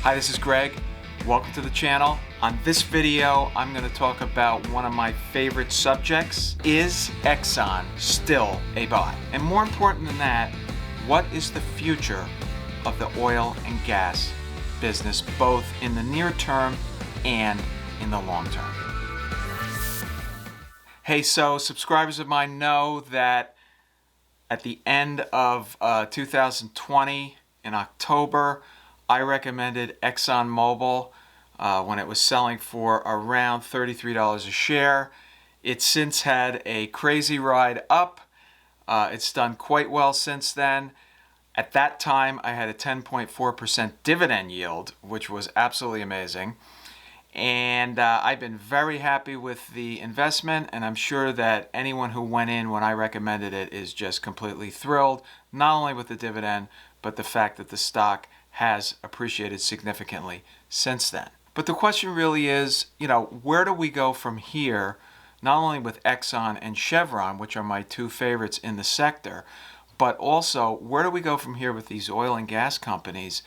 Hi, this is Greg. Welcome to the channel. On this video, I'm going to talk about one of my favorite subjects. Is Exxon still a buy? And more important than that, what is the future of the oil and gas business, both in the near term and in the long term? Hey, so subscribers of mine know that at the end of 2020, in October, I recommended Exxon Mobil when it was selling for around $33 a share. It's since had a crazy ride up. It's done quite well since then. At that time, I had a 10.4% dividend yield, which was absolutely amazing. And I've been very happy with the investment, and I'm sure that anyone who went in when I recommended it is just completely thrilled, not only with the dividend, but the fact that the stock has appreciated significantly since then. But the question really is, where do we go from here, not only with Exxon and Chevron, which are my two favorites in the sector, but also where do we go from here with these oil and gas companies,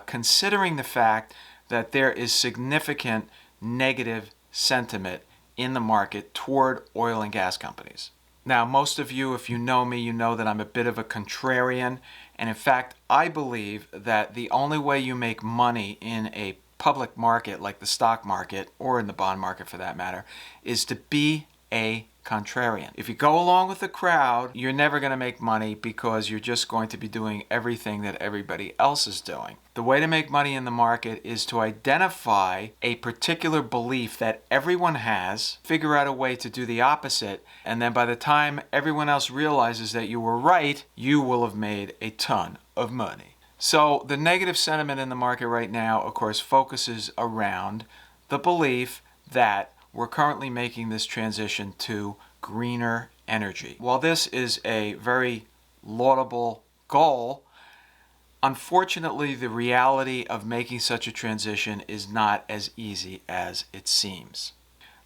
considering the fact that there is significant negative sentiment in the market toward oil and gas companies. Now, most of you, if you know me, you know that I'm a bit of a contrarian, and in fact, I believe that the only way you make money in a public market like the stock market, or in the bond market for that matter, is to be a contrarian. If you go along with the crowd, you're never going to make money because you're just going to be doing everything that everybody else is doing. The way to make money in the market is to identify a particular belief that everyone has, figure out a way to do the opposite, and then by the time everyone else realizes that you were right, you will have made a ton of money. So the negative sentiment in the market right now, of course, focuses around the belief that we're currently making this transition to greener energy. While this is a very laudable goal, unfortunately, the reality of making such a transition is not as easy as it seems.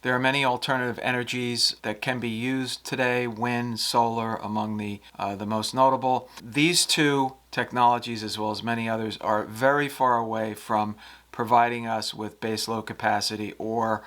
There are many alternative energies that can be used today, wind, solar, among the most notable. These two technologies, as well as many others, are very far away from providing us with baseload capacity or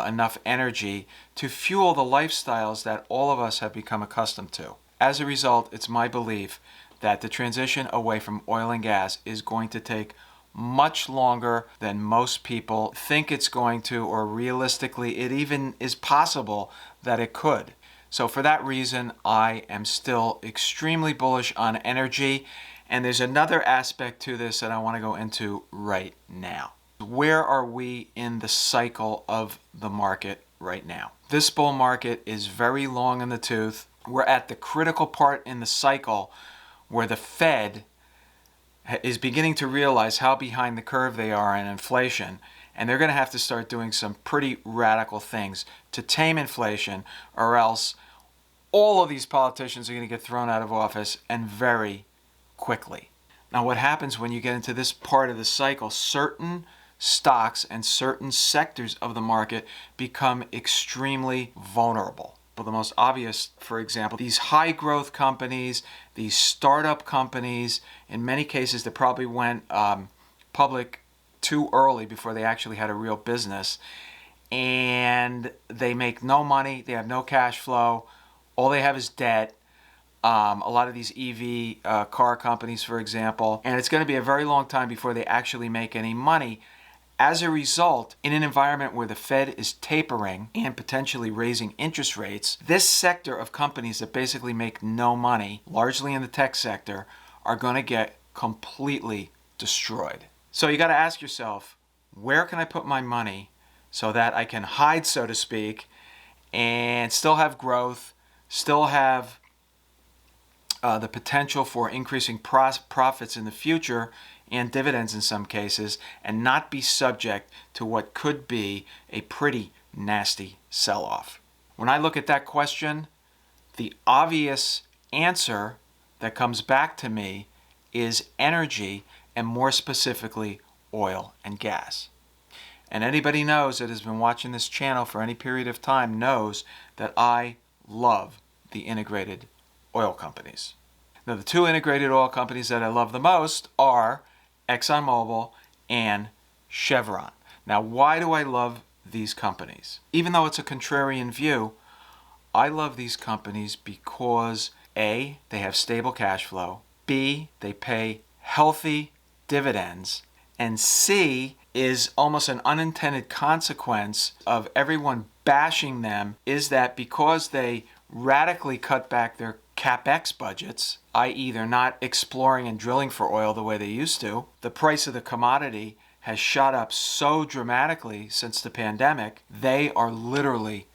enough energy to fuel the lifestyles that all of us have become accustomed to. As a result, it's my belief that the transition away from oil and gas is going to take much longer than most people think it's going to, or realistically it even is possible that it could. So for that reason, I am still extremely bullish on energy, and there's another aspect to this that I want to go into right now. Where are we in the cycle of the market right now? This bull market is very long in the tooth. We're at the critical part in the cycle where the Fed is beginning to realize how behind the curve they are in inflation, and they're going to have to start doing some pretty radical things to tame inflation, or else all of these politicians are going to get thrown out of office, and very quickly. Now, what happens when you get into this part of the cycle? Certain stocks and certain sectors of the market become extremely vulnerable. But the most obvious, for example, these high growth companies, these startup companies, in many cases that probably went public too early before they actually had a real business, and they make no money, they have no cash flow, all they have is debt. A lot of these EV car companies, for example, and it's going to be a very long time before they actually make any money. As a result, in an environment where the Fed is tapering and potentially raising interest rates, this sector of companies that basically make no money, largely in the tech sector, are going to get completely destroyed. So you got to ask yourself, where can I put my money so that I can hide, so to speak, and still have growth, still have the potential for increasing profits in the future, and dividends in some cases, and not be subject to what could be a pretty nasty sell-off? When I look at that question, the obvious answer that comes back to me is energy, and more specifically, oil and gas. And anybody knows that has been watching this channel for any period of time knows that I love the integrated oil companies. Now, the two integrated oil companies that I love the most are Exxon Mobil and Chevron. Now, why do I love these companies? Even though it's a contrarian view, I love these companies because A, they have stable cash flow, B, they pay healthy dividends, and C is almost an unintended consequence of everyone bashing them is that because they radically cut back their CapEx budgets, i.e. they're not exploring and drilling for oil the way they used to, the price of the commodity has shot up so dramatically since the pandemic, they are literally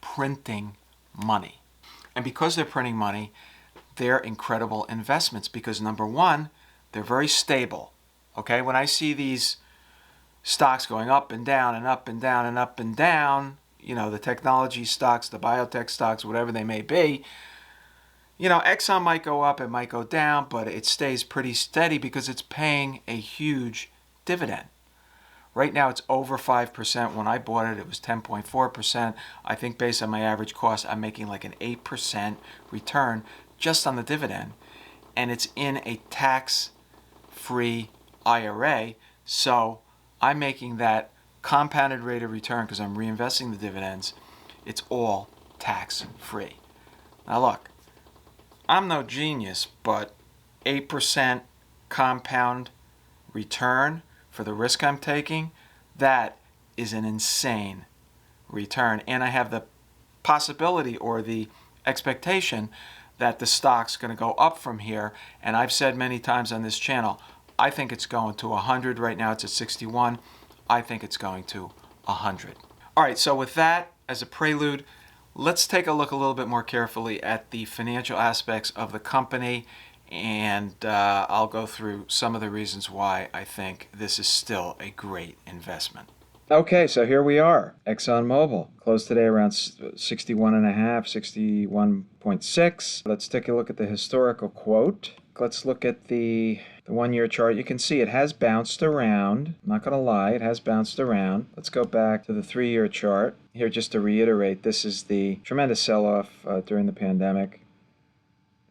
printing money. And because they're printing money, they're incredible investments because number one, they're very stable. Okay, when I see these stocks going up and down and up and down and up and down, you know, the technology stocks, the biotech stocks, whatever they may be, you know, Exxon might go up, it might go down, but it stays pretty steady because it's paying a huge dividend. Right now it's over 5%. When I bought it, it was 10.4%. I think based on my average cost, I'm making like an 8% return just on the dividend. And it's in a tax-free IRA. So I'm making that compounded rate of return because I'm reinvesting the dividends. It's all tax-free. Now look, I'm no genius, but 8% compound return for the risk I'm taking, that is an insane return. And I have the possibility or the expectation that the stock's going to go up from here. And I've said many times on this channel, I think it's going to 100. Right now it's at 61. I think it's going to 100. All right, so with that as a prelude, let's take a look a little bit more carefully at the financial aspects of the company, and I'll go through some of the reasons why I think this is still a great investment. Okay, so here we are. Exxon Mobil closed today around 61.5, 61.6. Let's take a look at the historical quote. Let's look at the one-year chart. You can see it has bounced around. I'm not going to lie, it has bounced around. Let's go back to the 3-year chart. Here, just to reiterate, this is the tremendous sell-off during the pandemic.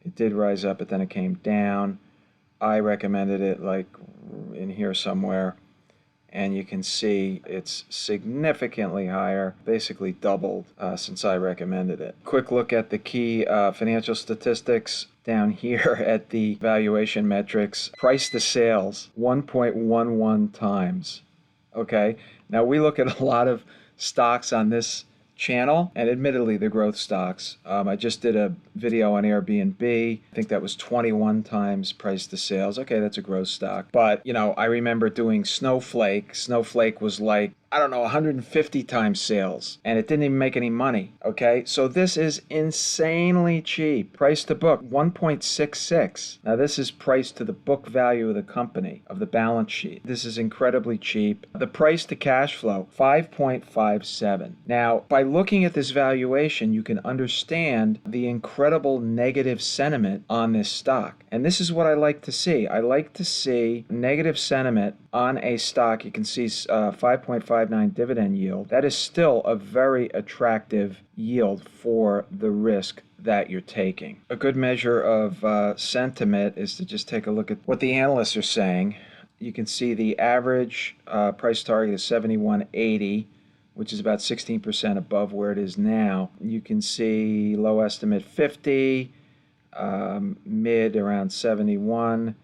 It did rise up, but then it came down. I recommended it like in here somewhere. And you can see it's significantly higher, basically doubled since I recommended it. Quick look at the key financial statistics down here at the valuation metrics. Price to sales, 1.11 times. Okay, now we look at a lot of stocks on this channel, and admittedly the growth stocks. I just did a video on Airbnb. I think that was 21 times price to sales. Okay, that's a growth stock. But, you know, I remember doing Snowflake. Snowflake was like, I don't know, 150 times sales, and it didn't even make any money. Okay, so this is insanely cheap. Price to book, 1.66. Now this is price to the book value of the company, of the balance sheet. This is incredibly cheap. The price to cash flow, 5.57. Now, by looking at this valuation, you can understand the incredible negative sentiment on this stock. And this is what I like to see. I like to see negative sentiment on a stock. You can see 5.59 dividend yield. That is still a very attractive yield for the risk that you're taking. A good measure of sentiment is to just take a look at what the analysts are saying. You can see the average price target is 71.80, which is about 16% above where it is now. You can see low estimate 50, mid around 71,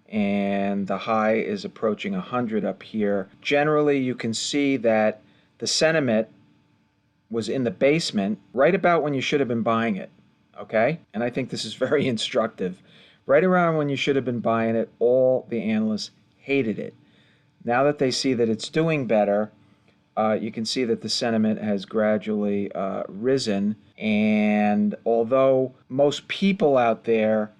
and the high is approaching 100 up here. Generally, you can see that the sentiment was in the basement right about when you should have been buying it, okay? And I think this is very instructive. Right around when you should have been buying it, all the analysts hated it. Now that they see that it's doing better, you can see that the sentiment has gradually risen. And although most people out there,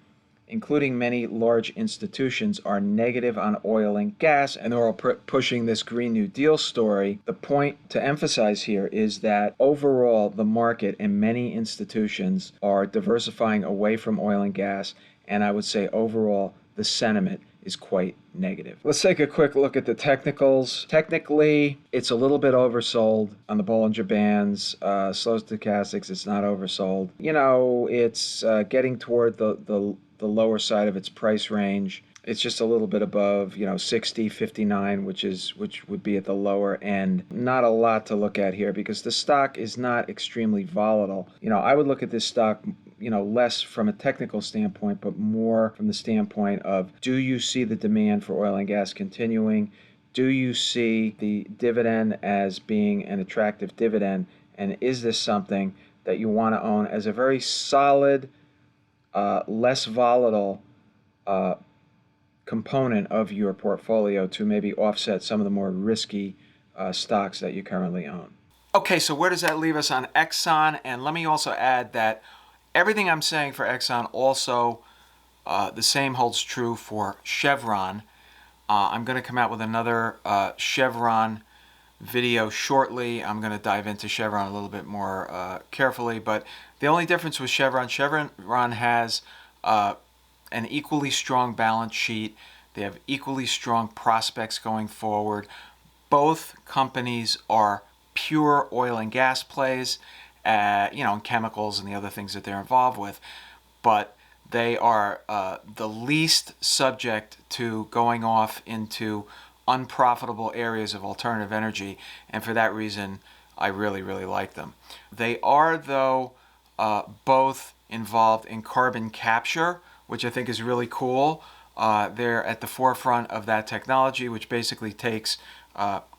including many large institutions, are negative on oil and gas, and they're all pushing this Green New Deal story, the point to emphasize here is that overall the market and many institutions are diversifying away from oil and gas, and I would say overall the sentiment is quite negative. Let's take a quick look at the technicals. Technically, it's a little bit oversold on the Bollinger Bands. Slow stochastics, it's not oversold. You know, it's getting toward the lower side of its price range. It's just a little bit above, 60, 59, which would be at the lower end. Not a lot to look at here because the stock is not extremely volatile. I would look at this stock, less from a technical standpoint, but more from the standpoint of, do you see the demand for oil and gas continuing? Do you see the dividend as being an attractive dividend? And is this something that you want to own as a very solid, less volatile component of your portfolio to maybe offset some of the more risky stocks that you currently own? Okay, so where does that leave us on Exxon? And let me also add that everything I'm saying for Exxon also the same holds true for Chevron. I'm going to come out with another Chevron video shortly. I'm going to dive into Chevron a little bit more carefully, but the only difference with Chevron has an equally strong balance sheet. They have equally strong prospects going forward. Both companies are pure oil and gas plays, and chemicals and the other things that they're involved with. But they are the least subject to going off into unprofitable areas of alternative energy, and for that reason, I really, really like them. They are, though, both involved in carbon capture, which I think is really cool. They're at the forefront of that technology, which basically takes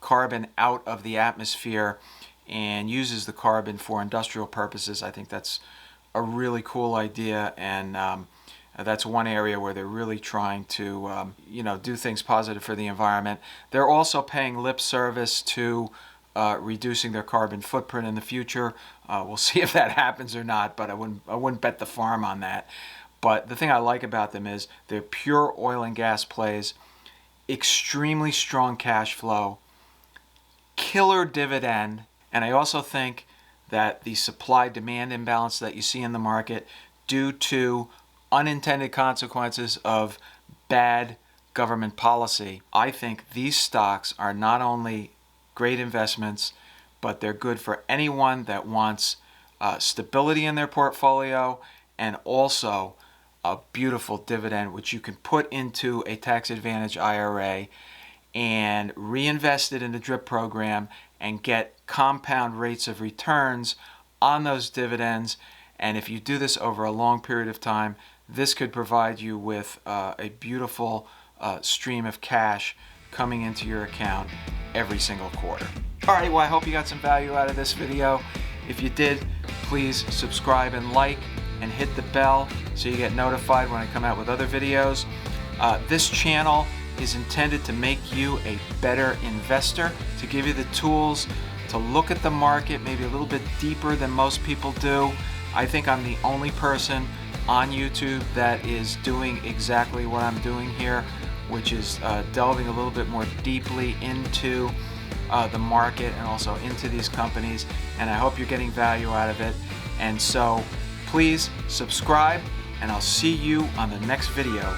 carbon out of the atmosphere and uses the carbon for industrial purposes. I think that's a really cool idea, and that's one area where they're really trying to do things positive for the environment. They're also paying lip service to reducing their carbon footprint in the future. We'll see if that happens or not, but I wouldn't bet the farm on that. But the thing I like about them is they're pure oil and gas plays, extremely strong cash flow, killer dividend, and I also think that the supply-demand imbalance that you see in the market due to unintended consequences of bad government policy, I think these stocks are not only great investments, but they're good for anyone that wants stability in their portfolio and also a beautiful dividend which you can put into a tax-advantaged IRA and reinvest it in the DRIP program and get compound rates of returns on those dividends. And if you do this over a long period of time, this could provide you with a beautiful stream of cash coming into your account every single quarter. All right, well, I hope you got some value out of this video. If you did, please subscribe and like and hit the bell so you get notified when I come out with other videos. This channel is intended to make you a better investor, to give you the tools to look at the market maybe a little bit deeper than most people do. I think I'm the only person on YouTube that is doing exactly what I'm doing here, which is delving a little bit more deeply into the market and also into these companies, and I hope you're getting value out of it. And so please subscribe, and I'll see you on the next video.